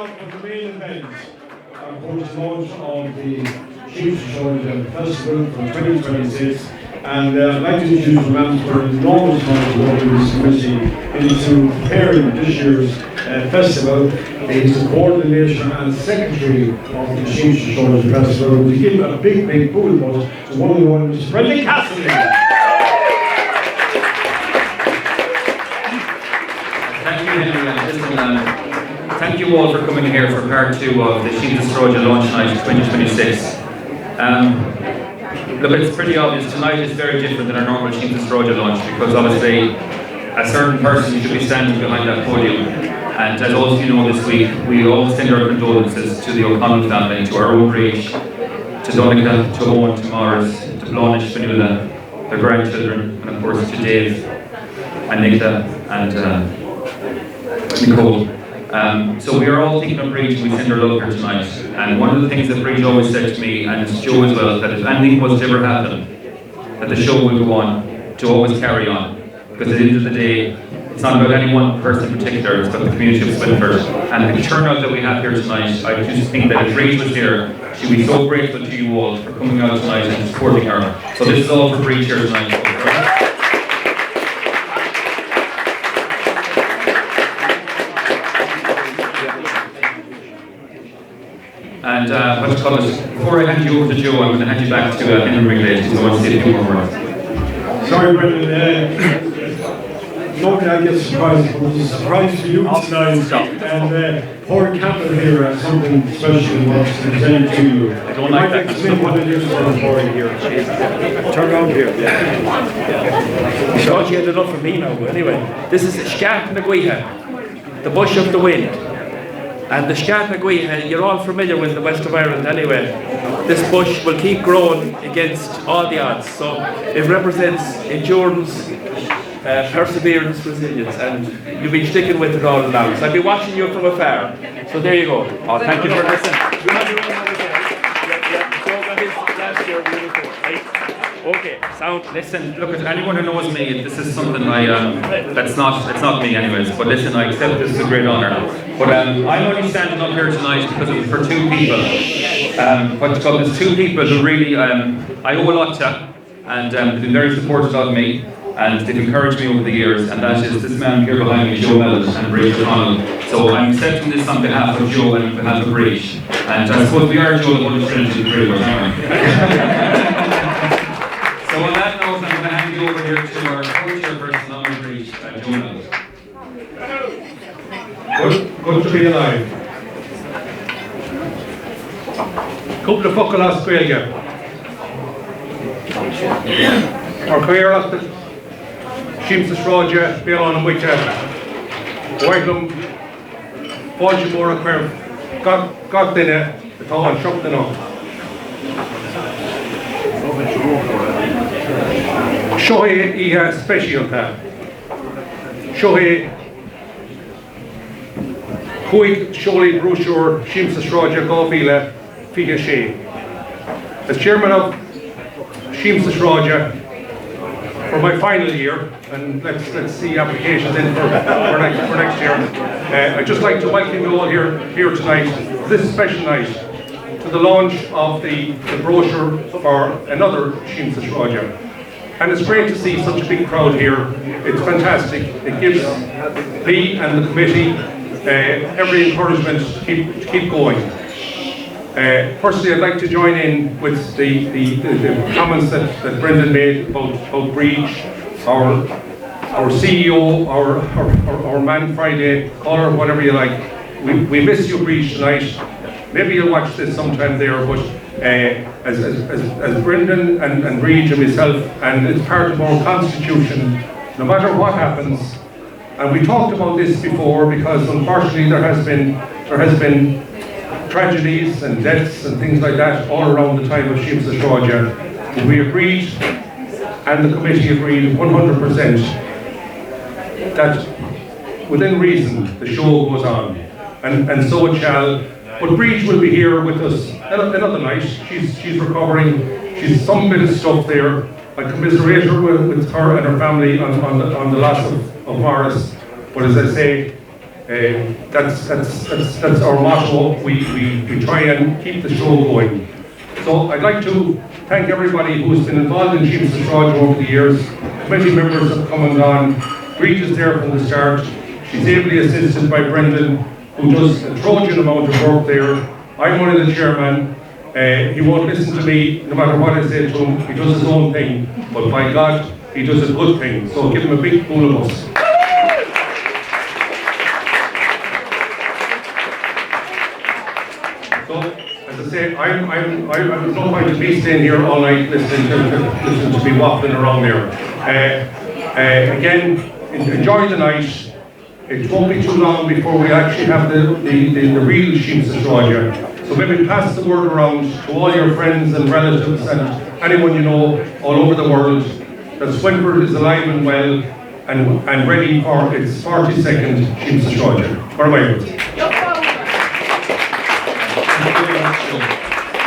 up with the main event, of course, the launch of the Síamsa Sráide Festival for 2026. And I'd like to introduce a man for an enormous amount of work in this committee into preparing this year's festival. He's the coordinator and secretary of the Síamsa Sráide Festival. We give a big, big bull buzz to one and one, Mr. Brendan Cassidy. Thank you, Henry. Thank you all for coming here for part 2 of the Síamsa Sráide launch night 2026. Look, it's pretty obvious, tonight is very different than our normal Síamsa Sráide launch because obviously a certain person should be standing behind that podium. And as all of you know this week, we all send our condolences to the O'Connell family, to our own Breach, to Donica, to Owen, to Morris, to Blanish, Fanula, their grandchildren, and of course to Dave, and Nicola, and Nicole. So we are all thinking of Breach and we send our love here tonight. And one of the things that Breach always said to me, and it's Joe as well, that if anything was to ever happen, that the show will go on, to always carry on. Because at the end of the day, it's not about any one person in particular, it's about the community of Swinford. And the turnout that we have here tonight, I just think that if Breach was here, she'd be so grateful to you all for coming out tonight and supporting her. So this is all for Breach here tonight. And before I hand you over to Joe, I'm going to hand you back to Henry Mc Glade because I want to say a few more words. Sorry, Brendan. Normally I get surprised, but it's a surprise for you tonight. And Paul Campbell here has something special he wants to present to you. I don't like that. Explain what it is for Paul here. Turn around here. Yeah. You thought you had enough of me now, but anyway. This is Scat na Guiha, the bush of the wind. And the Scat na Guiha, you're all familiar with the west of Ireland anyway. This bush will keep growing against all the odds. So it represents endurance, perseverance, resilience, and you'll be sticking with it all along. So I'll be watching you from afar. So there you go. Oh, thank you for listening. Okay, sound. Listen, look, at anyone who knows me, this is something that's not me anyways, but listen, I accept this as a great honour. But I'm only standing up here tonight because of for 2 people. There's 2 people who really I owe a lot to, and they've been very supportive of me, and they've encouraged me over the years, and that is this man here behind me, Joe Mellon and Breach O'Connell. So I'm accepting this on behalf of Joe and on behalf of Breach. And I suppose we are Joe, the one of Trinity, pretty much, aren't we? So on that note, I'm going to hand you over here to our co-chairperson on the Breach, Joe Mellon. Good to be alive. Couple of fuck last Gaeilge. Our career as the Síamsa Sráide Bélan and Wite House. Waglum, Fáilsimóra Cuir, got dinner, the Táin Shopton on. Shohé Iha Specialta. Shohé Huig Sholi Brochure Síamsa Sráide Gábhíle Fiche Sé. As chairman of Síamsa Sráide for my final year, and let's see applications in for next year. I'd just like to welcome you all here tonight, this special night, to the launch of the brochure for another Síamsa Sráide. And it's great to see such a big crowd here. It's fantastic. It gives me and the committee every encouragement to keep going. Firstly, I'd like to join in with the comments that Brendan made about Breach, our CEO, our man Friday, call her whatever you like. We miss you, Breach, tonight. Maybe you'll watch this sometime there, but as Brendan and Breach and myself, and it's part of our constitution, no matter what happens, and we talked about this before because unfortunately there has been tragedies and deaths and things like that all around the time of Síamsa Sráide. We agreed, and the committee agreed 100% that within reason the show goes on, and so it shall. But Breach will be here with us another night. She's recovering. She's some bit of stuff there. I commiserate her with her and her family on the loss of Morris. But as I say, That's our motto. We try and keep the show going. So I'd like to thank everybody who's been involved in Siamsa Sráide over the years. Committee members have come and gone. Greet is there from the start. She's ably assisted by Brendan, who does a Trojan amount of work there. I'm one of the chairman. He won't listen to me no matter what I say to him. He does his own thing. But by God, he does a good thing. So give him a big pool of us. As I say, I'm no point in me staying here all night listening to me waffling around there. Again, enjoy the night. It won't be too long before we actually have the real Síamsa Sráide. So maybe pass the word around to all your friends and relatives and anyone you know all over the world that Swinford is alive and well and ready for its 42nd Síamsa Sráide. Or am I?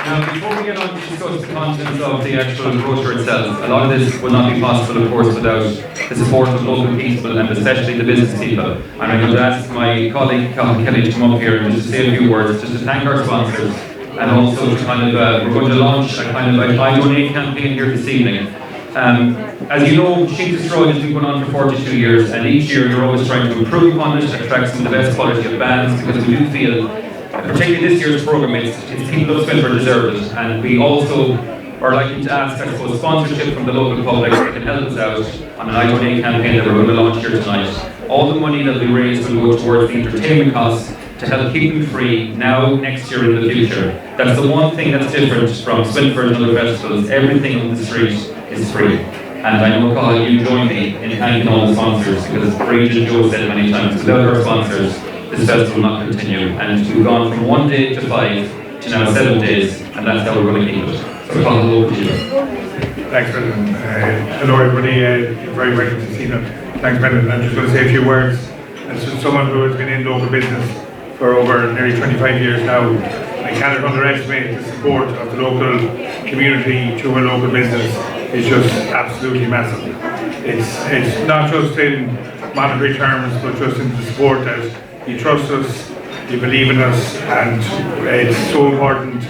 Now, before we get on to discuss the contents of the actual brochure itself, a lot of this would not be possible, of course, without the support of local people and especially the business people. And I'm going to ask my colleague, Colin Kelly, to come up here and just to say a few words, just to thank our sponsors, and also to kind of, we're going to launch a kind of a I Donate campaign here this evening. As you know, Síamsa Sráide has been going on for 42 years, and each year you're always trying to improve upon it, attract some of the best quality of bands, because we do feel particularly this year's programme, it's people of Swinford deserve it, and we also are likely to ask, I suppose, sponsorship from the local public that can help us out on an I Donate campaign that we're going to launch here tonight. All the money that we raise will go towards the entertainment costs to help keep them free now, next year, and in the future. That's the one thing that's different from Swinford and other festivals. Everything on the street is free. And I know, Colin, you join me in thanking all the sponsors, because Bridget and Joe said many times, without our sponsors, this festival will not continue. And we've gone from 1 day to 5 to now 7 days, and that's how we're going to keep it. So Colin, over to you. Thanks, Brendan. Hello, everybody. Very welcome to see them. Thanks, Brendan. I'm just going to say a few words. As someone who has been in local business for over nearly 25 years now, I cannot underestimate the support of the local community to a local business. It's just absolutely massive. It's not just in monetary terms, but just in the support that you trust us, you believe in us, and it's so important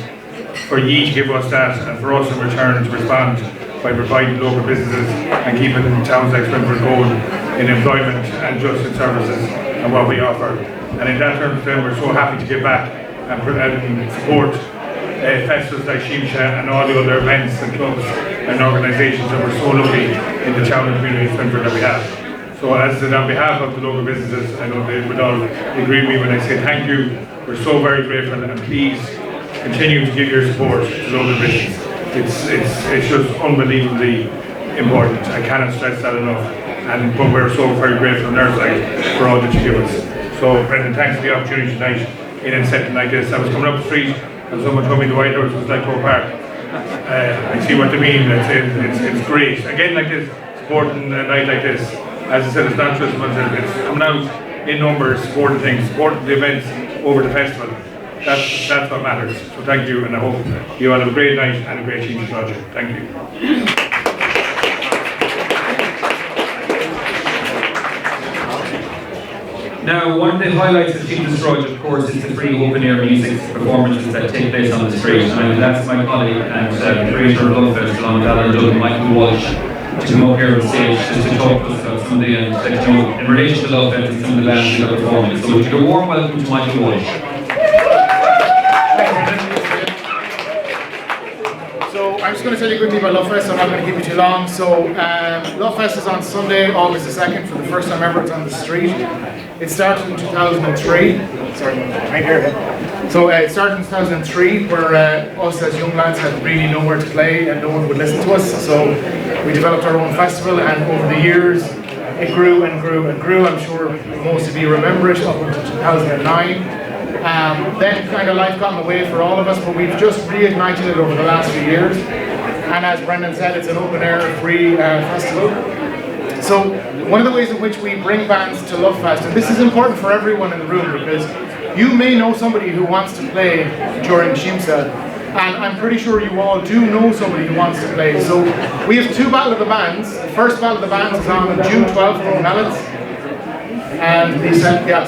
for you to give us that, and for us in return to respond by providing local businesses and keeping towns like Swinford going in employment and just in services and what we offer. And in that terms, then we're so happy to give back and support festivals like Siamsa and all the other events and clubs and organisations that we're so lucky in the town and community of Swinford that we have. So as I said, on behalf of the local businesses, I know they would all agree with me when I say thank you. We're so very grateful, and please continue to give your support to local business. It's just unbelievably important. I cannot stress that enough. But we're so very grateful on our side for all that you give us. So Brendan, thanks for the opportunity tonight in a setting like this. I was coming up the street and someone told me the Wite House was like Crow Park. I see what they mean. It's great. Again, like this, supporting a night like this. As I said, it's not just it's coming out in numbers, supporting things, supporting the events over the festival. That's what matters. So thank you, and I hope you all have a great night and a great Síamsa Sráide. Thank you. Now, one of the highlights of Síamsa Sráide, of course, is the free open-air music performances that take place on the street. And I would ask my colleague and creator of Love Fest, along with Alan Duggan, Michael Walsh, to come up here on stage just to talk to us about some of the, in relation to Love Fest and some of the bands that are performing. So would you give a warm welcome to Michael Walsh. So I'm just going to tell you quickly about Love Fest. I'm not going to keep you too long. So Love Fest is on Sunday, August the 2nd, for the first time ever. It's on the street. It started in 2003. Sorry, right here. So it started in 2003, where us as young lads had really nowhere to play and no one would listen to us. So we developed our own festival, and over the years it grew and grew and grew. I'm sure most of you remember it up until 2009. Then kind of life got in the way for all of us, but we've just reignited it over the last few years. And as Brendan said, it's an open air free festival. So one of the ways in which we bring bands to Love Fest, and this is important for everyone in the room, because you may know somebody who wants to play during Siamsa, and I'm pretty sure you all do know somebody who wants to play. So we have two Battle of the Bands. The first Battle of the Bands is on June 12th in Mellons. And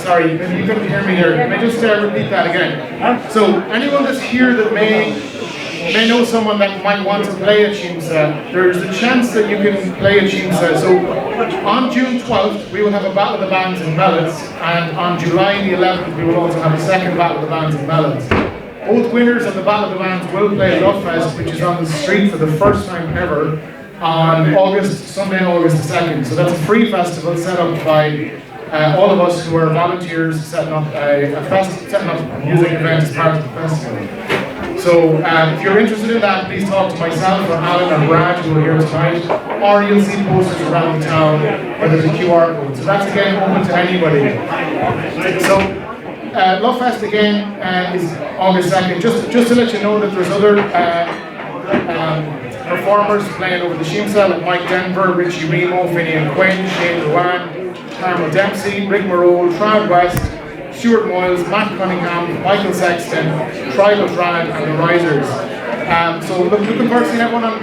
sorry, you couldn't hear me there. Let me just repeat that again. So anyone that's here that may know someone that might want to play at Siamsa, there's a chance that you can play at Siamsa. So on June 12th, we will have a Battle of the Bands in Mellons, and on July the 11th, we will also have a second Battle of the Bands in Mellons. Both winners of the Battle of the Bands will play Lovefest, which is on the street for the first time ever, on Sunday, August the 2nd. So that's a free festival set up by all of us who are volunteers setting up a music event as part of the festival. So if you're interested in that, please talk to myself or Alan or Brad, who are here tonight, or you'll see posters around the town where there's a QR code. So that's again open to anybody. So Lovefest again is August 2nd. Just to let you know that there's other performers playing over the Siamsa, like Mike Denver, Richie Remo, Finian Quinn, Shane Luan, Carmel Dempsey, Rick Morrow, Trout West, Stuart Moyles, Matt Cunningham, Michael Sexton, Tribe of Rad, and the Risers. So looking forward to seeing everyone on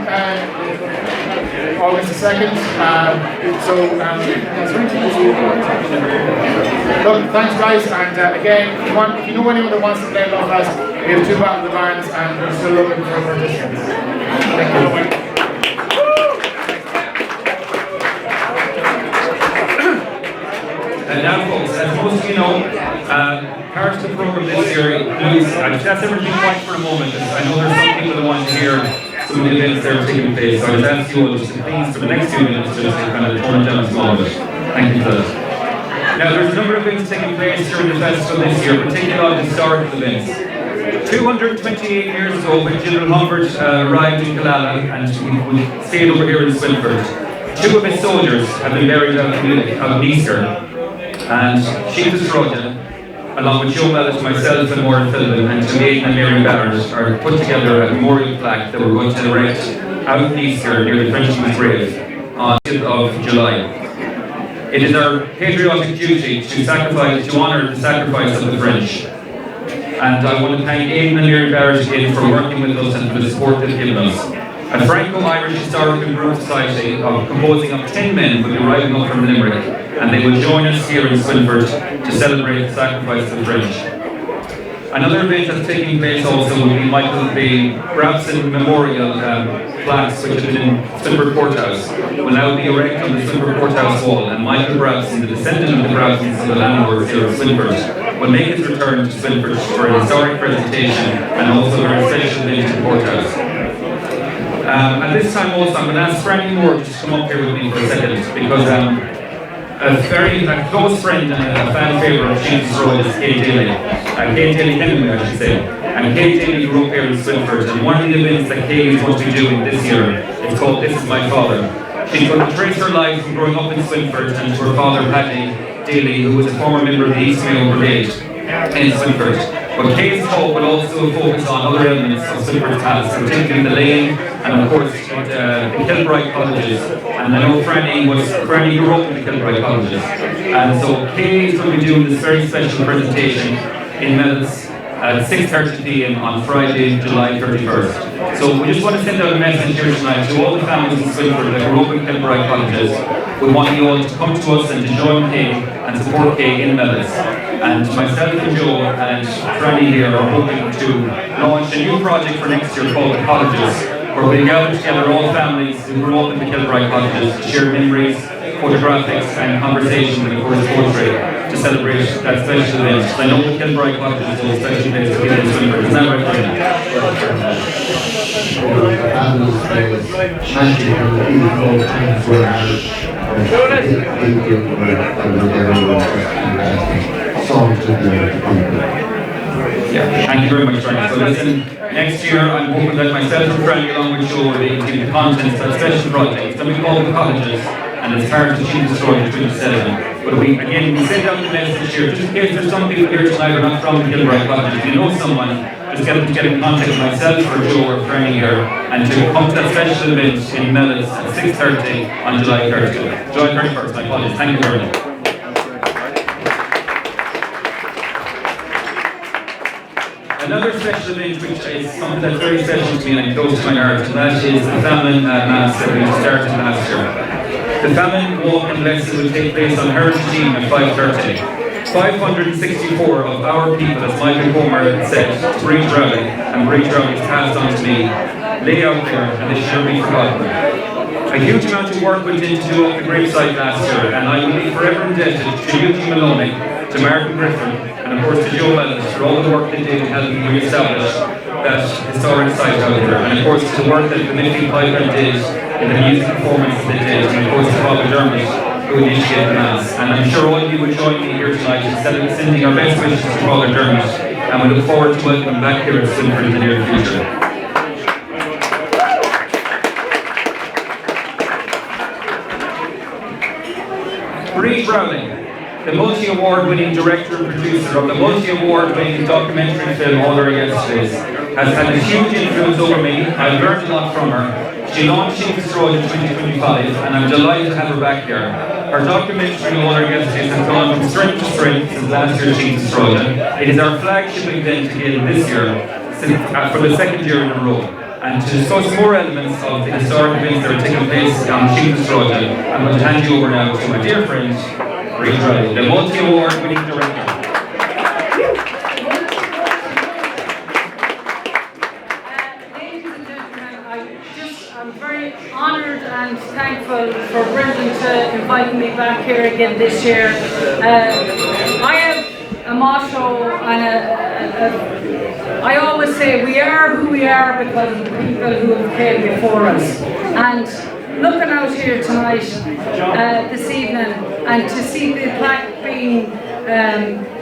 August the 2nd. Look, thanks guys, and again, if you know anyone that wants to play Lovefest, we have 2 Battle of the Bands, and we're still looking for participants. Thank you. And now folks, as most of you know, part of the programme this year includes, that's everything quiet for a moment, I know there's some people that want to hear some of the events that are taking place, so I just ask you all just to please, for the next few minutes, just to kind of turn it down a small bit. Thank you for that. Now there's a number of events taking place during the festival this year, particularly historical events. 228 years ago, when General Humbert arrived in Killala and we stayed over here in Swinford, 2 of his soldiers have been buried out of Easter. And Síamsa Sráide, along with Joe Mellett, myself and Warren Philbin and Aidan and Mary Barrett, are put together a memorial plaque that we're going to erect out in Easter near the Frenchman's grave on the 5th of July. It is our patriotic duty to honour the sacrifice of the French. And I want to thank Aidan and Mary Barrett again for working with us and for the support they've given us. A Franco-Irish Historical Group Society composing of 10 men will be arriving up from Limerick, and they will join us here in Swinford to celebrate the sacrifice of the French. Another event that's taking place also will be the Brabson Memorial plaques, which have been in Swinford Courthouse, will now be erected on the Swinford Courthouse wall, and Michael Brabson, the descendant of the Brabsons of the landlords here of Swinford, will make his return to Swinford for a historic presentation and also a very special event in the courthouse. At this time also, I'm going to ask Franny Moore to come up here with me for a second, because a close friend and a fan favourite of Síamsa Sráide is Kate Daly. Kate Daly Hemingway, I should say. And Kate Daly grew up here in Swinford, and one of the events that Kate is going to be doing this year is called This Is My Father. She's going to trace her life from growing up in Swinford and to her father Paddy Daly, who was a former member of the East Mayo Brigade in Swinford. But Kate's talk will also focus on other elements of Swinford's past, particularly the lane and of course the Kilbride colleges. And I know Franny grew up in the Kilbride colleges. And so Kate is going to be doing this very special presentation in Mellons at 6:30 p.m. on Friday, July 31st. So we just want to send out a message here tonight to all the families in Swinford that grew up in Kilbride colleges. We want you all to come to us and to join Kay and support Kay in Mellons. And myself and Joe and Franny here are hoping to launch a new project for next year called The Colleges, where we gather together all families who grew up in the Kilbride colleges to share memories, photographics and conversation and of course poetry to celebrate that special event. I know the Kilbride colleges is a special place to get in Swinford. Isn't that right, Yeah, thank you very much, Franny. So listen, next year I'm hoping that myself and Franny along with Joe will be giving the contents of special projects that we call The Colleges, and it's part of the Síamsa Sráide 27. But we send out the message here, just in case there's some people here tonight who are not from the Kilbride Colleges. If you know someone, just get them to get in contact with myself or Joe or Franny here, and to come to that special event in Mellons at 6:30 on July 30th. July 31st, my apologies. Thank you very much. Another special event which is something that's very special to me and close to my heart, and that is the famine mass that we started last year. The famine walk and blessing will take place on Heritage Eve at 5:30. 564 of our people, as Michael Comer said, Bridge Rally, and Bridge Rally is passed on to me, lay out there, and they shall be forgotten. A huge amount of work went into do up the gravesite last year, and I will be forever indebted to Eugene Maloney, to Martin Griffin, and of course to Joe Mellis for all the work they did in helping re-establish that historic site out there, and of course to the work that the Mifflin Pipeline did in the music performances they did, and of course to Father Dermot, who initiated the Mass. And I'm sure all of you will join me here tonight in sending our best wishes to Father Dermot, and we look forward to welcoming him back here at Swinford in the near future. Bridge Rowling, the multi-award-winning director and producer of the multi-award-winning documentary film All Our Yesterdays, has had a huge influence over me. I've learned a lot from her. She launched Siamsa Sráide in 2025, and I'm delighted to have her back here. Her documentary All Our Yesterdays has gone from strength to strength since last year's Siamsa Sráide. It is our flagship event again this year, for the second year in a row. And to discuss more elements of the historic events that are taking place on Siamsa Sráide, I'm going to hand you over now to my dear friend, Bridge Rally, the multi-award-winning director. Ladies and gentlemen, I'm very honoured and thankful for Brendan to invite me back here again this year. I have a motto and I always say we are who we are because of the people who have came before us. And looking out here tonight, this evening, and to see the plaque being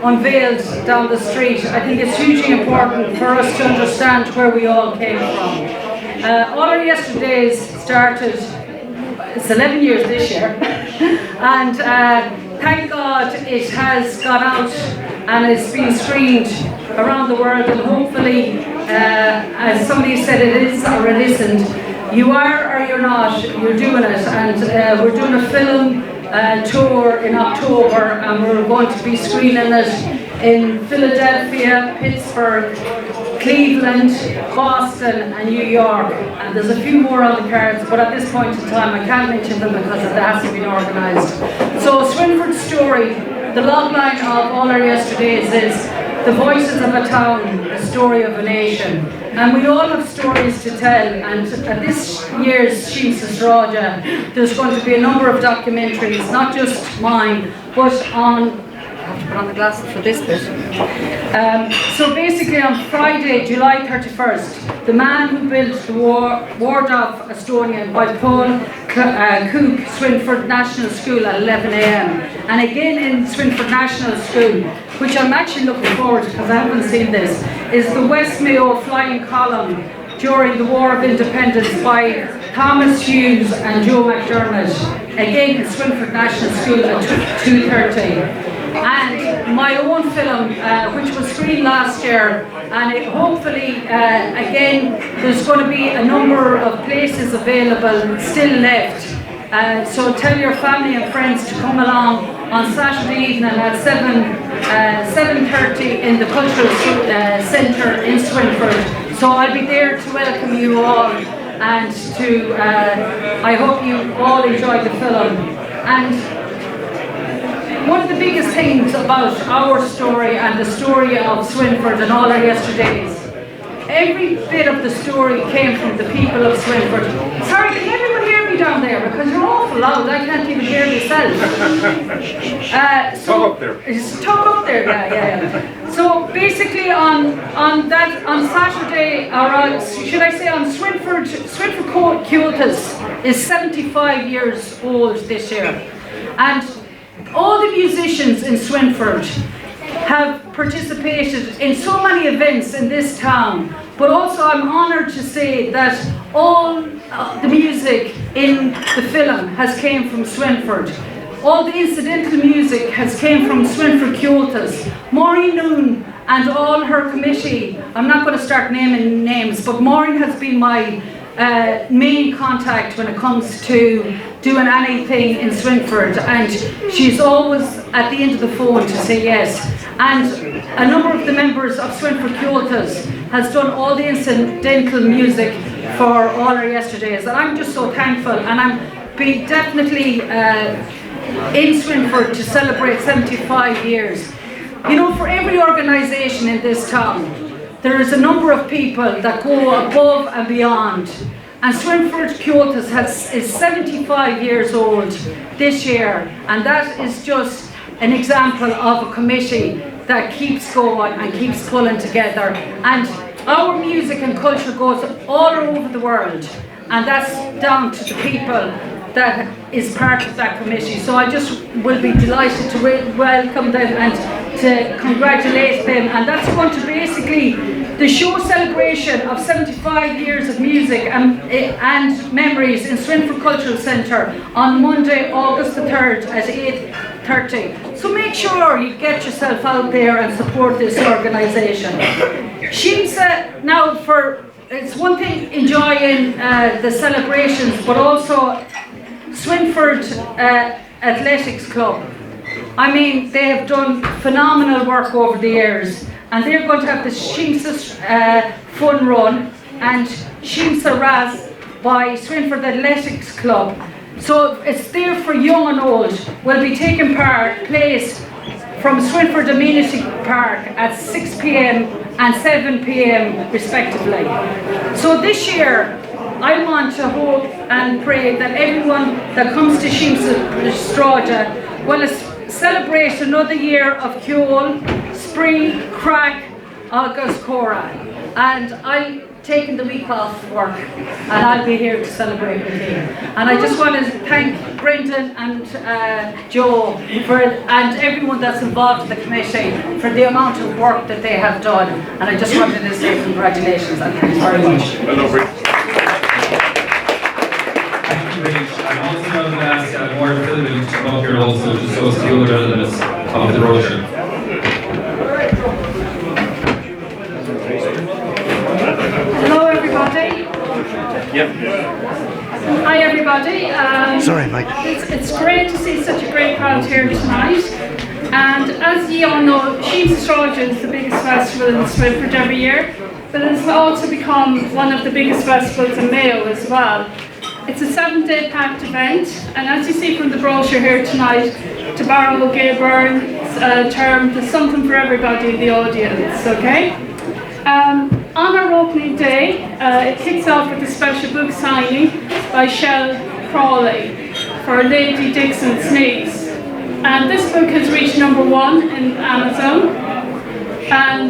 unveiled down the street, I think it's hugely important for us to understand where we all came from. All Our Yesterdays started, it's 11 years this year, and thank God it has gone out and it's been screened around the world, and hopefully, as somebody said, it is or it isn't. You are or you're not, you're doing it, and we're doing a film tour in October, and we're going to be screening it in Philadelphia, Pittsburgh, Cleveland, Boston and New York, and there's a few more on the cards, but at this point in time I can't mention them because it hasn't been organised. So Swinford's story, the logline of All Our Yesterdays is the voices of a town, the story of a nation. And we all have stories to tell, and at this year's Síamsa Sráide there's going to be a number of documentaries, not just mine, but on, I have to put on the glasses for this bit. So basically on Friday, July 31st, the man who built the ward of Estonia by Paul Cook, Swinford National School at 11 AM. And again in Swinford National School, which I'm actually looking forward to because I haven't seen this, is the West Mayo flying column during the War of Independence by Thomas Hughes and Joe McDermott, again in Swinford National School at 2:30. And my own film, which was screened last year, and it hopefully, again, there's going to be a number of places available still left. So tell your family and friends to come along on Saturday evening at 7:30 in the Cultural Centre in Swinford. So I'll be there to welcome you all, and to I hope you all enjoy the film. And one of the biggest things about our story and the story of Swinford and All Our Yesterdays, every bit of the story came from the people of Swinford. Sorry, can everyone hear me down there? Because you're awful loud, I can't even hear myself. Talk up there. Talk up there, yeah. So basically on Saturday, or should I say on Swinford Kyotas is 75 years old this year. And all the musicians in Swinford have participated in so many events in this town, but also I'm honoured to say that all the music in the film has came from Swinford. All the incidental music has came from Swinford Kyotas. Maureen Noon and all her committee, I'm not going to start naming names, but Maureen has been my main contact when it comes to doing anything in Swinford, and she's always at the end of the phone to say yes. And a number of the members of Swinford Kyotas has done all the incidental music for All Our Yesterdays, and I'm just so thankful, and I'm be definitely in Swinford to celebrate 75 years. You know, for every organisation in this town, there is a number of people that go above and beyond. And Swinford Kyotos is 75 years old this year, and that is just an example of a committee that keeps going and keeps pulling together. And our music and culture goes all over the world, and that's down to the people that is part of that committee. So I just will be delighted to welcome them and to congratulate them. And that's going to basically the show celebration of 75 years of music and memories in Swinford Cultural Centre on Monday, August the 3rd at 8:30. So make sure you get yourself out there and support this organisation. Siamsa, now it's one thing enjoying the celebrations, but also Swinford Athletics Club. I mean, they have done phenomenal work over the years, and they're going to have the Siamsa Fun Run and Síamsa Sráide by Swinford Athletics Club. So it's there for young and old. Will be taking place from Swinford Amenity Park at 6 p.m. and 7 p.m. respectively. So this year, I want to hope and pray that everyone that comes to Síamsa Sráide will celebrate another year of Kjol, Spree, Crack, August Cora. And I'm taking the week off work, and I'll be here to celebrate with you. And I just want to thank Brendan and Joe and everyone that's involved in the committee for the amount of work that they have done. And I just wanted to say congratulations and thanks very much. I'm also going to ask more Philip to come up here also to show us the other elements of the brochure. Hello everybody. Yep. Hi everybody. Sorry, Mike. It's great to see such a great crowd here tonight. And as you all know, Síamsa Sráide is the biggest festival in Swinford every year, but it's also become one of the biggest festivals in Mayo as well. It's a 7-day packed event, and as you see from the brochure here tonight, to borrow Gay Byrne's term, there's something for everybody in the audience, okay? On our opening day, it kicks off with a special book signing by Shell Crawley for Lady Dixon's Niece. And this book has reached #1 in Amazon. And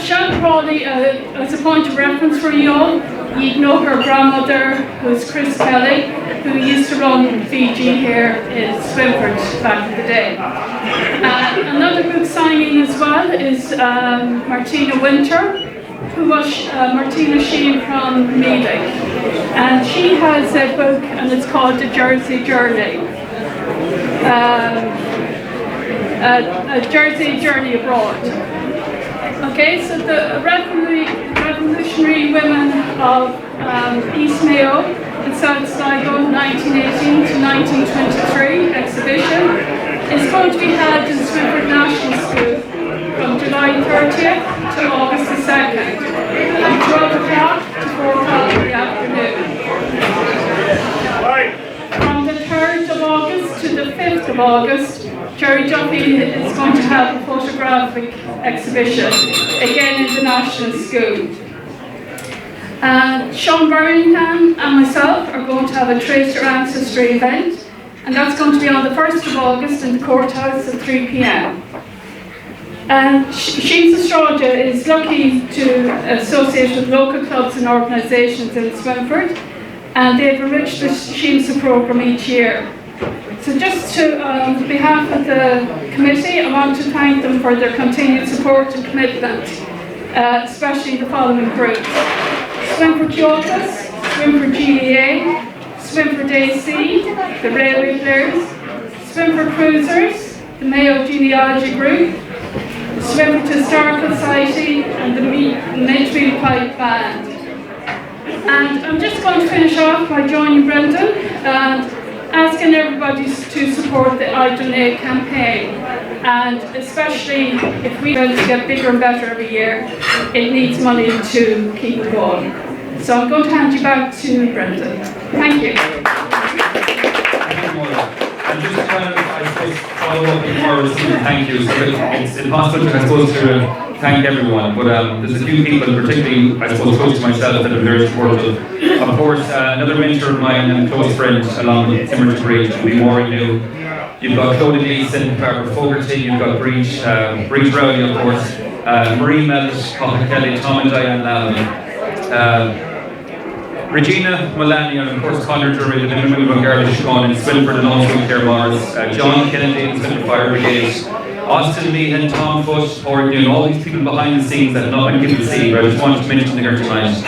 Shell Crawley, as a point of reference for you all, you'd know her grandmother, who's Chris Kelly, who used to run Fiji here in Swinford back in the day. Another book signing as well is Martina Winter, who was Martina Sheen from Mealing. And she has a book, and it's called The Jersey Journey. A Jersey Journey Abroad. Okay, so the revolutionary women of East Mayo and South Sligo 1918 to 1923 exhibition is going to be held in Swinford National School from July 30th to August the 2nd, from 12 o'clock to 4 o'clock in the afternoon. From the 3rd of August to the 5th of August, Jerry Duffy is going to have a photographic exhibition, again in the National School. Sean Birmingham and myself are going to have a Trace Your Ancestry event, and that's going to be on the 1st of August in the courthouse at 3 p.m. And Síamsa Sráide is lucky to associate with local clubs and organisations in Swinford, and they've enriched the Síamsa programme each year. So just on behalf of the committee, I want to thank them for their continued support and commitment, especially the following groups: Swinford Kyotos, Swinford GEA, Swinford AC, the Railway Players, Swinford Cruisers, the Mayo Genealogy Group, Swinford Historical Society, and the Midfield Pipe Band. And I'm just going to finish off by joining Brendan and asking everybody to support the I Donate campaign, and especially if we want to get bigger and better every year, it needs money to keep it going. So I'm going to hand you back to Brendan. Thank you. And just to kind of, I suppose, follow up before receiving thank you. So it's impossible, I suppose, to thank everyone, but there's a few people, particularly, I suppose, close to myself, that are very supportive. Of course, another mentor of mine and close friend, along with Henry Mc Glade, will be Maureen New. You've got Claudia Gleeson, Barbara Fogarty, you've got Breach Rowley, of course, Marie Mellis, Colin Kelly, Tom and Diane Lallan. Regina Mullaney, and of course Conor Drury, the Minimum of Garlish Sean in Swinford and also Clare Morris, John Kennedy in Swinford Fire Brigade, Austin Meehan, Tom Foote, Organ, all these people behind the scenes that have not been given to see, but I just wanted to mention them here tonight.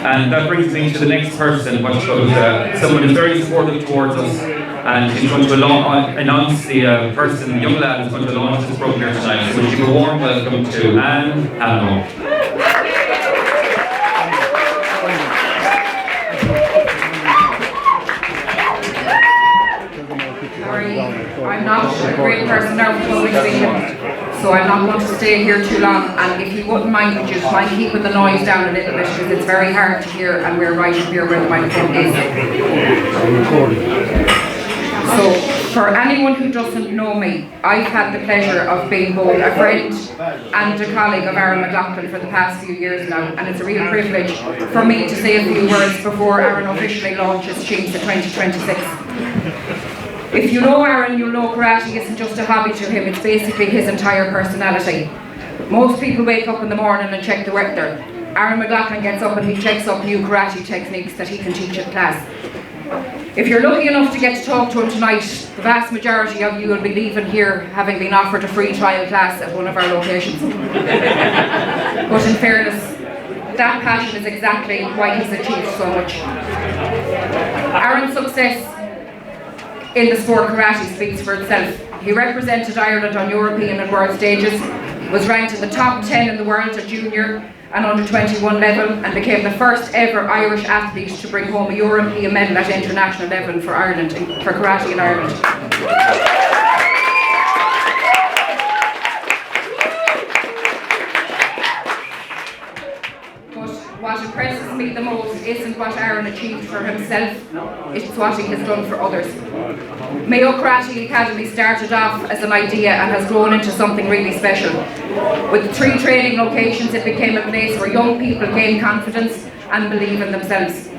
And that brings me to the next person, which was someone who's very supportive towards us, and he's going to announce the person, the young lad, who's going to launch this program here tonight. So we'll give a warm welcome to Anne Hanno. I'm not a great person now for public speaking, so I'm not going to stay here too long, and if you wouldn't mind, would you mind keeping the noise down a little bit, because it's very hard to hear and we're right up here where the microphone is. So, for anyone who doesn't know me, I've had the pleasure of being both a friend and a colleague of Aaron McLaughlin for the past few years now, and it's a real privilege for me to say a few words before Aaron officially launches Siamsa 2026. If you know Aaron, you'll know karate isn't just a hobby to him, it's basically his entire personality. Most people wake up in the morning and check the weather. Aaron McLaughlin gets up and he checks up new karate techniques that he can teach at class. If you're lucky enough to get to talk to him tonight, the vast majority of you will be leaving here having been offered a free trial class at one of our locations. But in fairness, that passion is exactly why he's achieved so much. Aaron's success in the sport karate speaks for itself. He represented Ireland on European and world stages, was ranked in the top 10 in the world at junior and under 21 level, and became the first ever Irish athlete to bring home a European medal at international level for Ireland, for karate in Ireland. What impresses me the most isn't what Aaron achieved for himself, it's what he has done for others. Mayo Karate Academy started off as an idea and has grown into something really special. With 3 training locations, it became a place where young people gain confidence and believe in themselves.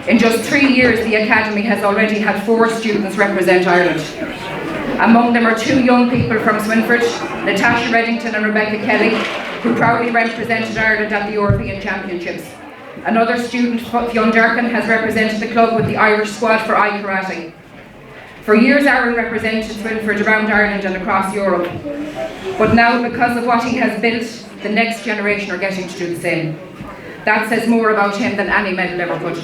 In just 3 years, the Academy has already had 4 students represent Ireland. Among them are 2 young people from Swinford, Natasha Reddington and Rebecca Kelly, who proudly represented Ireland at the European Championships. Another student, Fionn Durkin, has represented the club with the Irish squad for iKarate. For years, Aaron represented Swinford around Ireland and across Europe. But now, because of what he has built, the next generation are getting to do the same. That says more about him than any medal ever could.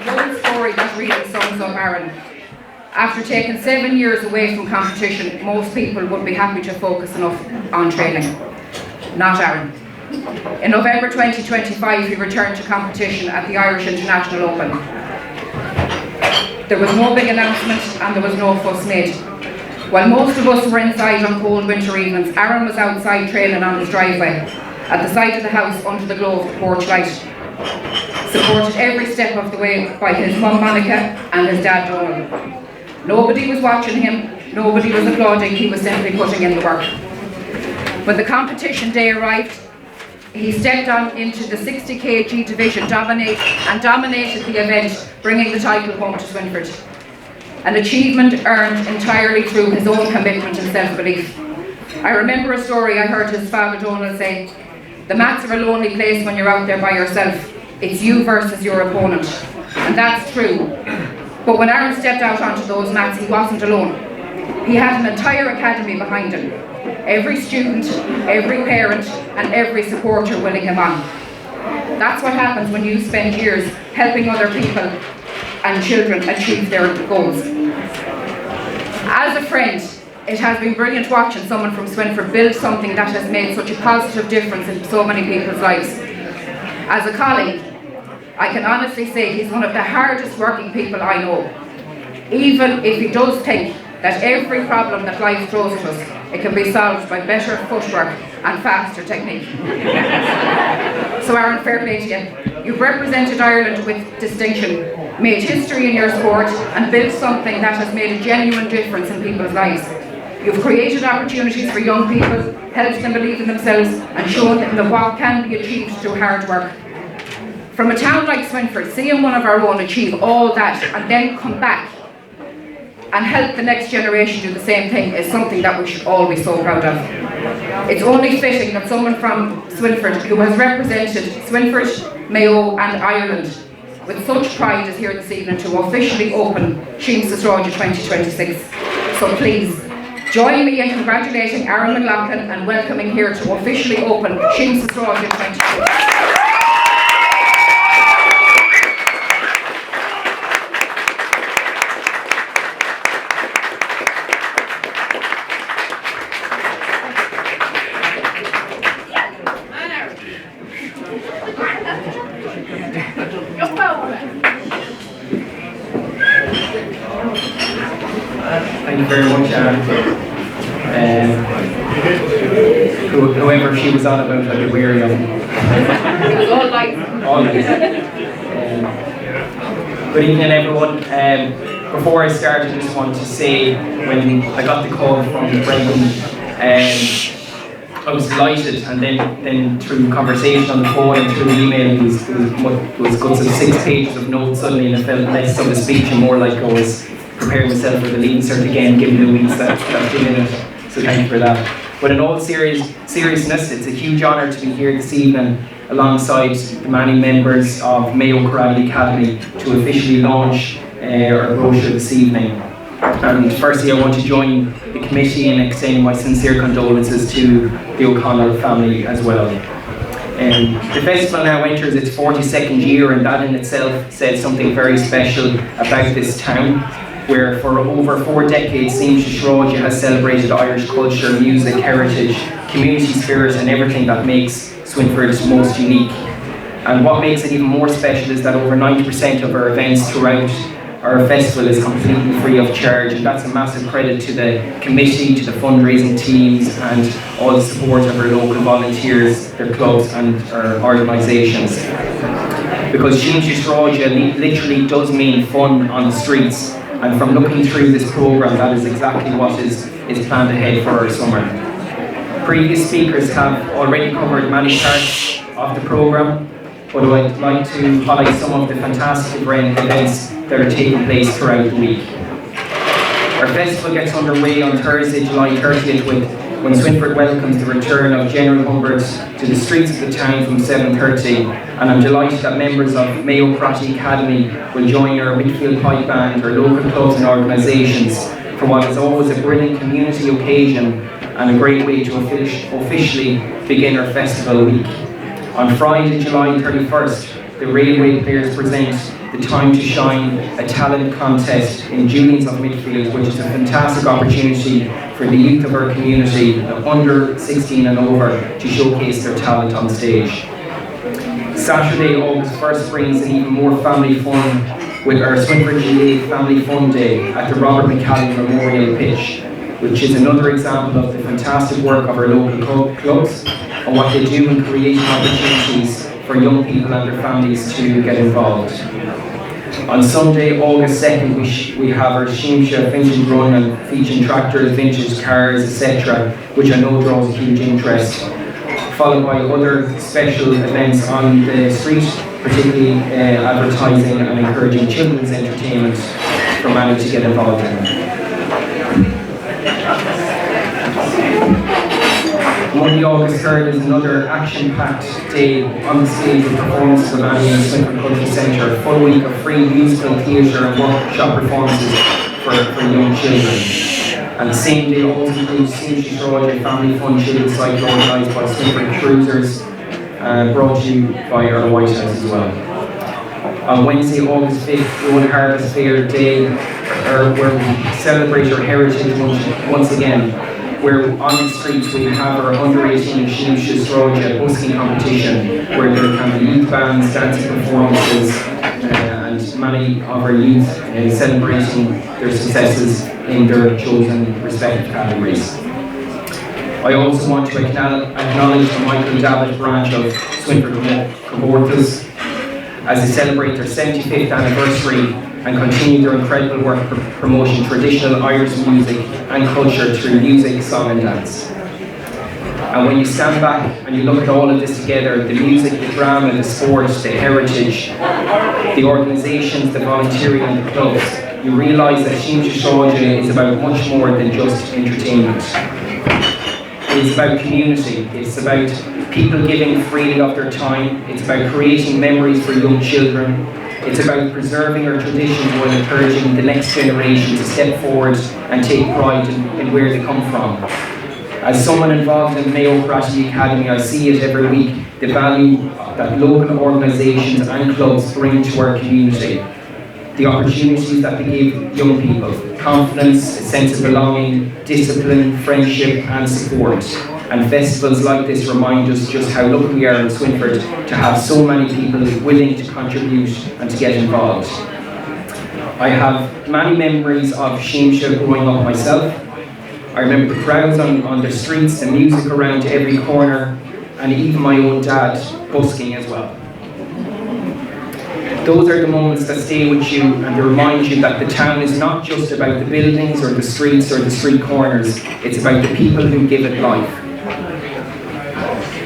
One story that really sums up Aaron. After taking 7 years away from competition, most people would be happy to focus enough on training. Not Aaron. In November 2025, he returned to competition at the Irish International Open. There was no big announcement and there was no fuss made. While most of us were inside on cold winter evenings, Aaron was outside training on his driveway, at the side of the house under the glow of the porch light. Supported every step of the way by his mum Monica and his dad Donald. Nobody was watching him, nobody was applauding, he was simply putting in the work. When the competition day arrived, he stepped on into the 60 kg division and dominated the event, bringing the title home to Swinford. An achievement earned entirely through his own commitment and self-belief. I remember a story I heard his father Donald say, "The mats are a lonely place when you're out there by yourself. It's you versus your opponent." And that's true. But when Aaron stepped out onto those mats, he wasn't alone. He had an entire academy behind him. Every student, every parent, and every supporter willing him on. That's what happens when you spend years helping other people and children achieve their goals. As a friend, it has been brilliant watching someone from Swinford build something that has made such a positive difference in so many people's lives. As a colleague, I can honestly say he's one of the hardest working people I know. Even if he does think that every problem that life throws at us, it can be solved by better footwork and faster technique. So Aaron, fair play to you. You've represented Ireland with distinction, made history in your sport and built something that has made a genuine difference in people's lives. You've created opportunities for young people, helped them believe in themselves and shown them that what can be achieved through hard work. From a town like Swinford, seeing one of our own achieve all that and then come back and help the next generation do the same thing is something that we should all be so proud of. It's only fitting that someone from Swinford, who has represented Swinford, Mayo and Ireland with such pride, is here this evening to officially open Síamsa Sráide 2026. So please, join me in congratulating Aaron McLaughlin and welcoming here to officially open Síamsa Sráide 2026. Thank you very much, whoever she was on about, I'd be weary of. It was all life. All life. Good evening, everyone. Before I start, I just want to say, when I got the call from Brendan, I was delighted, and then through conversation on the phone and through the email, it was good, so 6 pages of notes suddenly, and it felt less of a speech and more like I was preparing myself for the leaving cert again, given the weeks that I've been in it. So thank you for that. But in all seriousness, it's a huge honour to be here this evening alongside the many members of Mayo Karate Academy to officially launch our brochure this evening. And firstly, I want to join the committee in extending my sincere condolences to the O'Connell family as well. The festival now enters its 42nd year, and that in itself says something very special about this town, where for over 4 decades Síamsa Sráide has celebrated Irish culture, music, heritage, community spirit and everything that makes Swinford most unique. And what makes it even more special is that over 90% of our events throughout our festival is completely free of charge, and that's a massive credit to the committee, to the fundraising teams and all the support of our local volunteers, their clubs and our organisations. Because Síamsa Sráide literally does mean fun on the streets. And from looking through this programme, that is exactly what is planned ahead for our summer. Previous speakers have already covered many parts of the programme, but I'd like to highlight some of the fantastic events that are taking place throughout the week. Our festival gets underway on Thursday, July 30th, when Swinford welcomes the return of General Humbert to the streets of the town from 7:30, and I'm delighted that members of Mayo Karate Academy will join our Whitfield Pipe Band, our local clubs and organisations for what is always a brilliant community occasion and a great way to officially begin our festival week. On Friday, July 31st, the Railway Players present the Time to Shine, a talent contest in Julians of Whitfield, which is a fantastic opportunity for the youth of our community, under 16 and over, to showcase their talent on stage. Saturday, August 1st brings in even more family fun with our Swinford GA Family Fun Day at the Robert McCallum Memorial Pitch, which is another example of the fantastic work of our local clubs and what they do in creating opportunities for young people and their families to get involved. On Sunday, August 2nd, we have our Siamsa Vintage Run and featuring tractors, vintage cars, etc., which I know draws a huge interest, followed by other special events on the street, particularly advertising and encouraging children's entertainment for many to get involved in. Monday, August 3rd is another action-packed day on the stage with performances of Annie and Swinford Cultural Centre, a full week of free musical, theatre and workshop performances for young children. And the same day also includes Síamsa Sráide Family Fun Children's Cycle organised by Swinford Cruisers, brought to you by our Wite House as well. On Wednesday, August 5th, Rowan Harvest Fair Day, where we celebrate our heritage once again, where on the streets we have our under 18 Síamsa Sráide busking competition, where there can be youth bands, dancing performances, and many of our youth celebrating their successes in their chosen respective categories. I also want to acknowledge the Michael Davitt branch of Swinford Cohortas, as they celebrate their 75th anniversary and continue their incredible work promoting traditional Irish music and culture through music, song and dance. And when you stand back and you look at all of this together, the music, the drama, the sports, the heritage, the organisations, the volunteering and the clubs, you realise that Síamsa Sráide is about much more than just entertainment. It's about community, it's about people giving freely of their time, it's about creating memories for young children, it's about preserving our traditions while encouraging the next generation to step forward and take pride in where they come from. As someone involved in Mayo Karate Academy, I see it every week, the value that local organisations and clubs bring to our community. The opportunities that they give young people, confidence, a sense of belonging, discipline, friendship and support. And festivals like this remind us just how lucky we are in Swinford to have so many people willing to contribute and to get involved. I have many memories of Siamsa growing up myself. I remember the crowds on the streets, the music around every corner, and even my own dad busking as well. Those are the moments that stay with you and they remind you that the town is not just about the buildings or the streets or the street corners, it's about the people who give it life.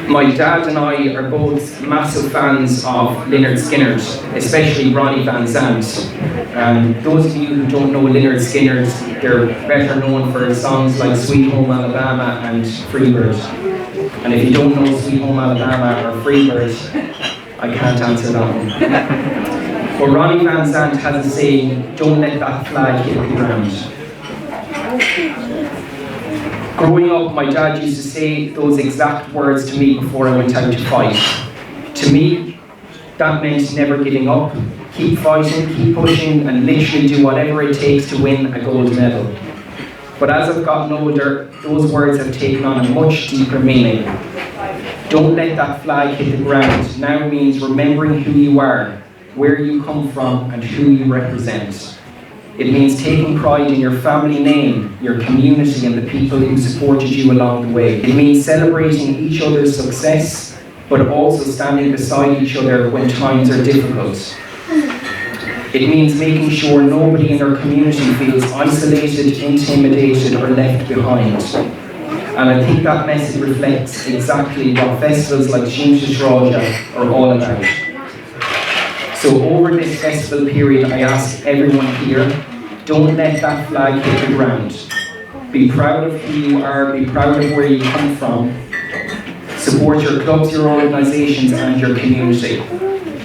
My dad and I are both massive fans of Lynyrd Skynyrd, especially Ronnie Van Zant. Those of you who don't know Lynyrd Skynyrd, they're better known for songs like Sweet Home Alabama and Freebird. And if you don't know Sweet Home Alabama or Freebird, I can't answer that one. But Ronnie Van Zant has a saying, don't let that flag hit the ground. Growing up, my dad used to say those exact words to me before I went out to fight. To me, that meant never giving up, keep fighting, keep pushing, and literally do whatever it takes to win a gold medal. But as I've gotten older, those words have taken on a much deeper meaning. Don't let that flag hit the ground now means remembering who you are, where you come from, and who you represent. It means taking pride in your family name, your community, and the people who supported you along the way. It means celebrating each other's success, but also standing beside each other when times are difficult. It means making sure nobody in our community feels isolated, intimidated, or left behind. And I think that message reflects exactly what festivals like Síamsa Sráide are all about. So over this festival period, I ask everyone here, don't let that flag hit the ground. Be proud of who you are, be proud of where you come from. Support your clubs, your organisations and your community.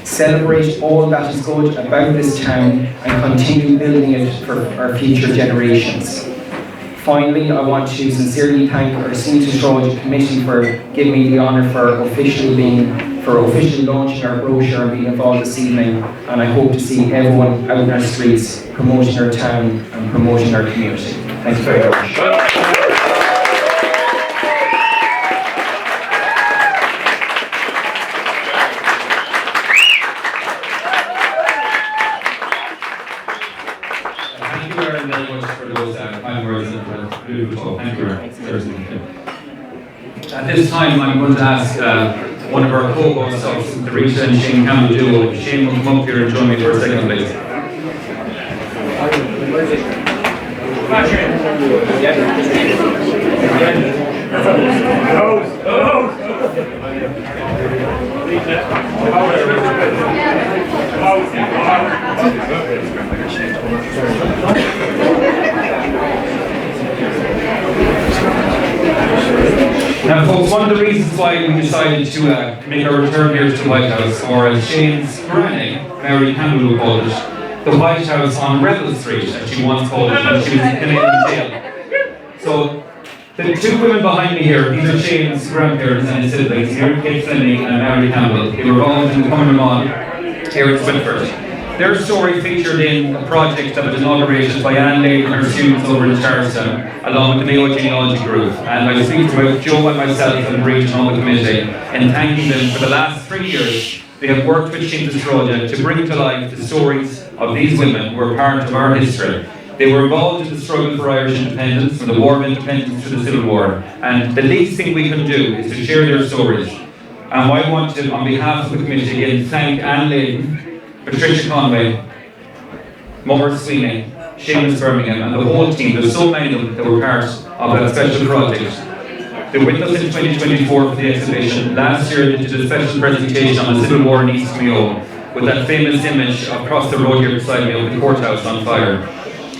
Celebrate all that is good about this town and continue building it for our future generations. Finally, I want to sincerely thank our Síamsa Sráide committee for giving me the honour for officially launching our brochure and being involved this evening, and I hope to see everyone out in our streets promoting our town and promoting our community. Thank you very much. Thank you. At this time, I'm going to ask one of our co-hosts, the Rita and Shane Campbell duo. Shane will come up here and join me for a second, please. Now folks, one of the reasons why we decided to make our return here to the Wite House, or as Shane's granny, Mary Campbell, called it, the Wite House on Rebel Street, as she once called it when she was in Canadian jail. So, the two women behind me here, these are Shane's grandparents and his siblings, here, Kate Fleming and Mary Campbell. They were involved in the Coming Mall here in Swinford. Their story featured in a project that was inaugurated by Anne Lane and her students over in Charlestown, along with the Mayo Genealogy Group. And I speak to both Joe and myself and Bridget on the committee, and thanking them for the last 3 years. They have worked with Síamsa Sráide to bring to life the stories of these women who are part of our history. They were involved in the struggle for Irish independence, from the War of Independence to the Civil War, and the least thing we can do is to share their stories. And I want to, on behalf of the committee again, thank Anne Lane Patricia Conway, Maura Sweeney, Seamus Birmingham, and the whole team. There's so many of them that were part of that special project. They were with us in 2024 for the exhibition. Last year they did a special presentation on the Civil War in East Mayo, with that famous image across the road here beside me of the courthouse on fire.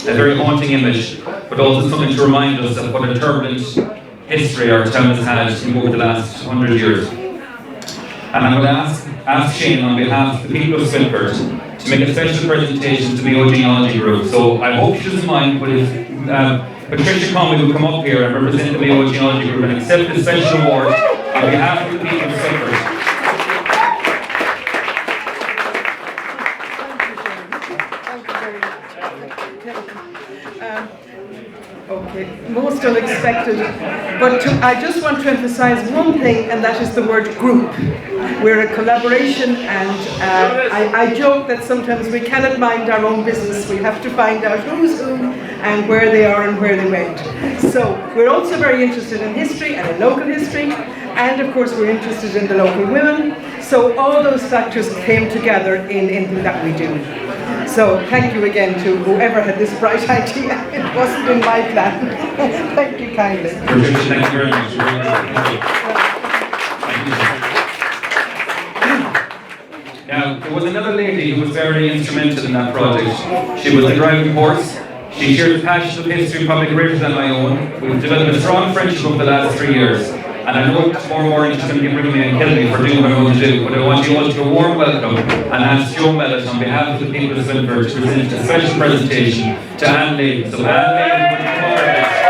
A very haunting image, but also something to remind us of what a turbulent history our town has had over the last 100 years. And I'm going to ask Shane on behalf of the people of Swinford to make a special presentation to the Genealogy Group. So I hope she doesn't mind, but if Patricia Conway will come up here and represent the Genealogy Group and accept the special award on behalf of the people of Swinford. Okay, most unexpected, but I just want to emphasize one thing, and that is the word group. We're a collaboration, and I joke that sometimes we cannot mind our own business. We have to find out who's who and where they are and where they went. So we're also very interested in history and in local history, and of course we're interested in the local women. So all those factors came together in that we do. So thank you again to whoever had this bright idea. It wasn't in my plan. Thank you kindly. Thank you very much. Now, there was another lady who was very instrumental in that project. She was the driving force. She shared the passion of history probably greater than my own. We've developed a strong friendship over the last 3 years. And I know tomorrow morning she's going to be bringing me and killing me for doing what I'm going to do. But I want you all to give a warm welcome and ask Joe Mellett on behalf of the people of Swinford to present a special presentation to Anne Lane. So Anne Lane will come forward next.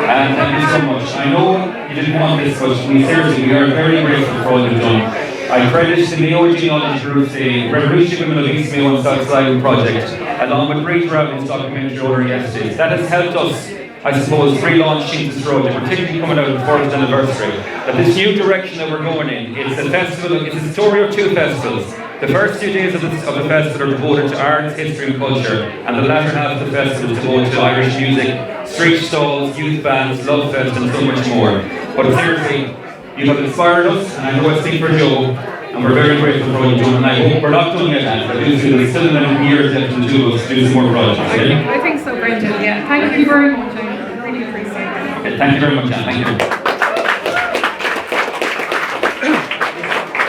And thank you so much. I know you didn't want this, but we are very grateful for all you've done. I credit the Mayo Genealogy Group, the Revolutionary Women of East Mayo and South Sligo project, along with Great Robbins documentary order yesterday. That has helped us, I suppose, relaunch Síamsa Sráide, particularly coming out of the 4th anniversary. But this new direction that we're going in, it's a festival, it's a story of two festivals. The first 2 days of the festival are devoted to arts, history and culture, and the latter half of the festival is devoted to Irish music, street stalls, youth bands, love fest and so much more. But seriously, you have inspired us, and I know I speak for Joe, and we're very grateful for what you've done, and I hope we're not done yet, Anne, but there's still another years left in the two of us to do some more projects, okay? I think so, Brendan, yeah. Thank you very much, I really appreciate it. Okay, thank you very much, Anne, thank you.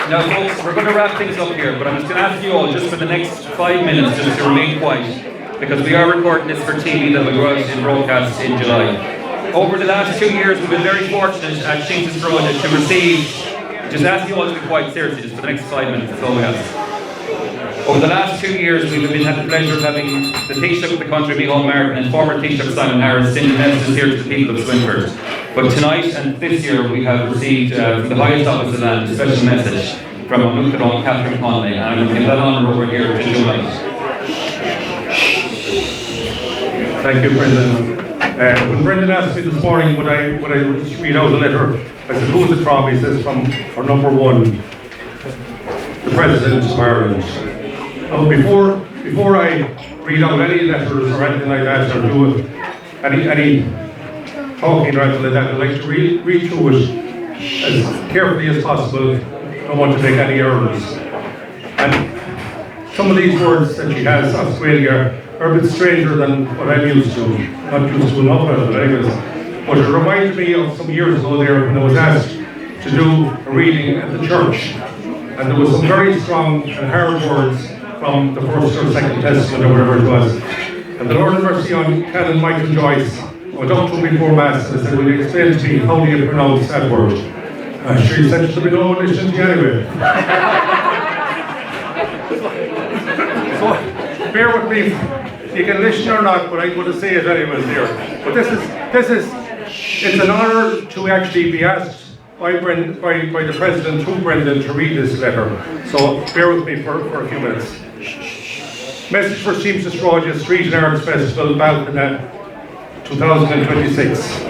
Now folks, we're going to wrap things up here, but I'm just going to ask you all, just for the next 5 minutes, just to remain quiet, because we are recording this for TV that will go out in broadcast in July. Over the last 2 years, we've been very fortunate at Síamsa Sráide to receive, just ask you all to be quiet, seriously, just for the next 5 minutes, that's all we have. Over the last 2 years, we've had the pleasure of having the Taoiseach of the country, Micheál Martin, and former Taoiseach Simon Harris sending messages here to the people of Swinford. But tonight and this year, we have received from the highest office of the land a special message from our Lucaron, Catherine Conley, and I'm going to give that honour over here to Joe Mellett. Thank you, Brendan. When Brendan asked me this morning would I just read out a letter, I said, who's it from? He says, from for number one, the President of Ireland. Now, before I read out any letters or anything like that, or do any talking or anything like that, I'd like to read through it as carefully as possible. I don't want to make any errors. And some of these words that she has, Australia, are a bit stranger than what I'm used to. Not used to enough of it, but anyways. But it reminds me of some years ago there when I was asked to do a reading at the church. And there was some very strong and hard words from the First or Second Testament or whatever it was. And the Lord have mercy on Canon Michael Joyce went up to me before Mass and said, will you explain to me how do you pronounce that word? She said to me, no, listen to you anyway. So, bear with me, you can listen or not, but I'm going to say it anyways here. But it's an honour to actually be asked by the President through Brendan to read this letter. So bear with me for a few minutes. Message for Síamsa Sráide Street and Arts Festival, Balcona, 2026.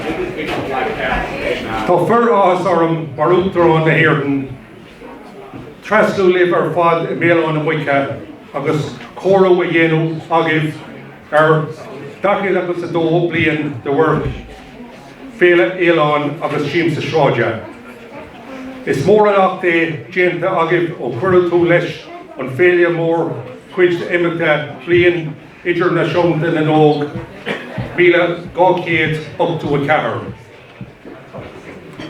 Tá fir áthas orm mar úachtarán na hÉireann, trasnú libh ar fad I méalán na Mhuiche agus chomhrú a dhéanamh agaibh ar dacail agus a dó bliain de bhur féile éalán agus Síamsa Sráide. Is mór an acht é déanta agaibh ó chuireadh tú leis an féile mór chuid imimeachta bliain idir na seomta na nóg míle 200 up to a ceathair.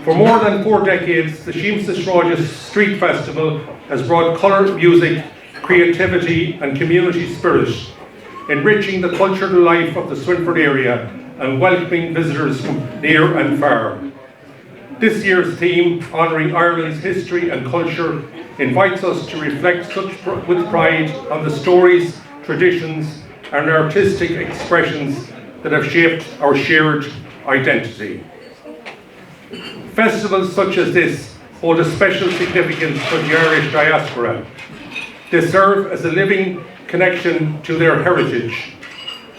For more than 4 decades, the Siamsa Sráide Street Festival has brought colour, music, creativity and community spirit, enriching the cultural life of the Swinford area and welcoming visitors from near and far. This year's theme, honouring Ireland's history and culture, invites us to reflect with pride on the stories, traditions and artistic expressions that have shaped our shared identity. Festivals such as this hold a special significance for the Irish diaspora. They serve as a living connection to their heritage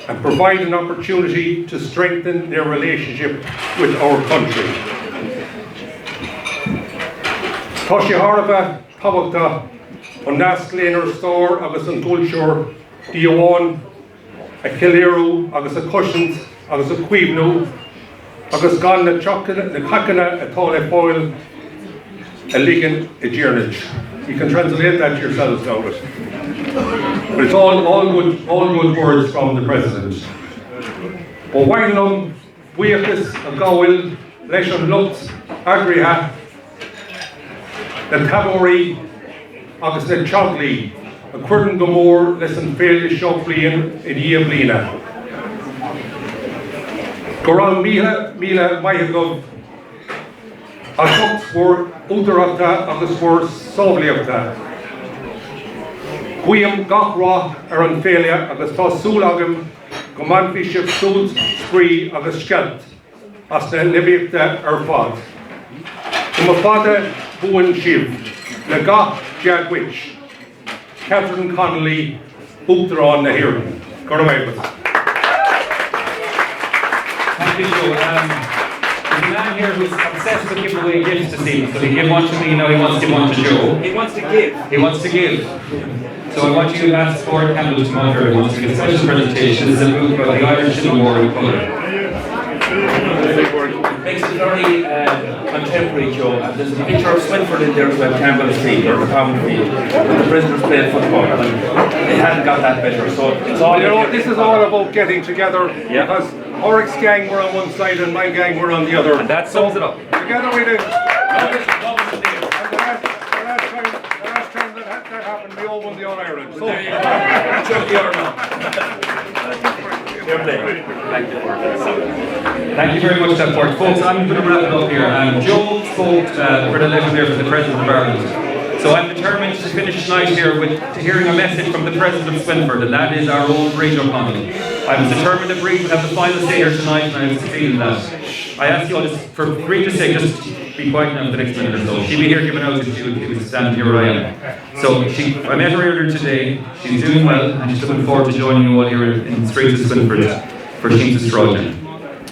and provide an opportunity to strengthen their relationship with our country. Tá sé Harbh tábhachta an nascléanar stór agus an gúilseoir díomháin a chiléirú agus a cushions agus a cuimhnú agus gan na cacana atá le fáil a ligan a dhearnid. You can translate that yourselves now, but it's all good words from the President. But while buíochas a gáil leis an lucht agrithe na tabóirí agus na teaglaí a cuireann go mór leis an féile seo bliain in dhiaidh bliana. Go raibh míle maithe go a thucht fuair údarachta agus fuair sábhlaíochta. Cuiam gach rath ar an féile agus tá súil agam go mbanfaí sibh súd, sprí agus scealt as na libíochta ar fad. Go mo fada buan sibh le gach deaghuiit, Catherine Connolly, úachtarán na hÉireann. Go raibh. Thank you, Joe. There's a man here who's obsessed with giving away gifts to Stephen. So he gave one to me, now he wants to give one to Joe. He wants to give. He wants to give. So I want you to ask for Campbell to come out here. He wants to give a special presentation. This is a book about the Irish Civil War in colour. Makes it very contemporary, Joe. And there's a picture of Swinford in there with Campbell's field or the common field, where the prisoners played football. And they hadn't got that better, so it's all. You know, this is all about getting together because Oryx's gang were on one side and my gang were on the other. And that sums it up. Together we did. The last time that happened, we all won the All-Ireland. So, Chuck the other now. Thank you very much, folks. I'm going to wrap it up here. Joe spoke for the letter there for the President of Ireland. So I'm determined to finish tonight here with hearing a message from the President of Swinford, and that is our own Bríd O'Connell. I was determined that Bríd would have the final say here tonight, and I was succeeding in that. I ask you all, just for Bríd's sake, just be quiet now for the next minute or so. She'll be here giving out if she was standing here where I am. So I met her earlier today. She's doing well, and she's looking forward to joining you all here in the streets of Swinford for Siamsa Sráide.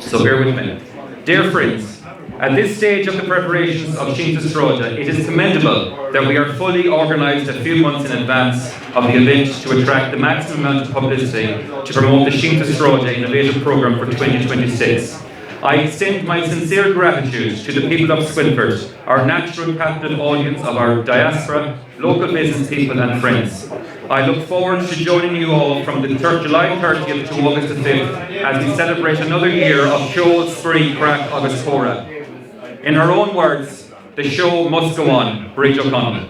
So bear with me. Dear friends, at this stage of the preparations of Siamsa Sráide, it is commendable that we are fully organised a few months in advance of the event to attract the maximum amount of publicity to promote the Siamsa Sráide innovative programme for 2026. I extend my sincere gratitude to the people of Swinford, our natural captive audience of our diaspora, local business people and friends. I look forward to joining you all from the July 30th to August the 5th as we celebrate another year of show, spree, crack, August Cora. In her own words, the show must go on. Bríd O'Connell.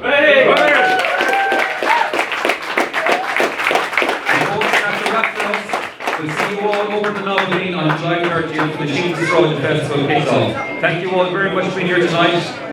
We'll see you all over the Novelline on July 30th for the Siamsa Sráide Festival kicks off. Thank you all very much for being here tonight.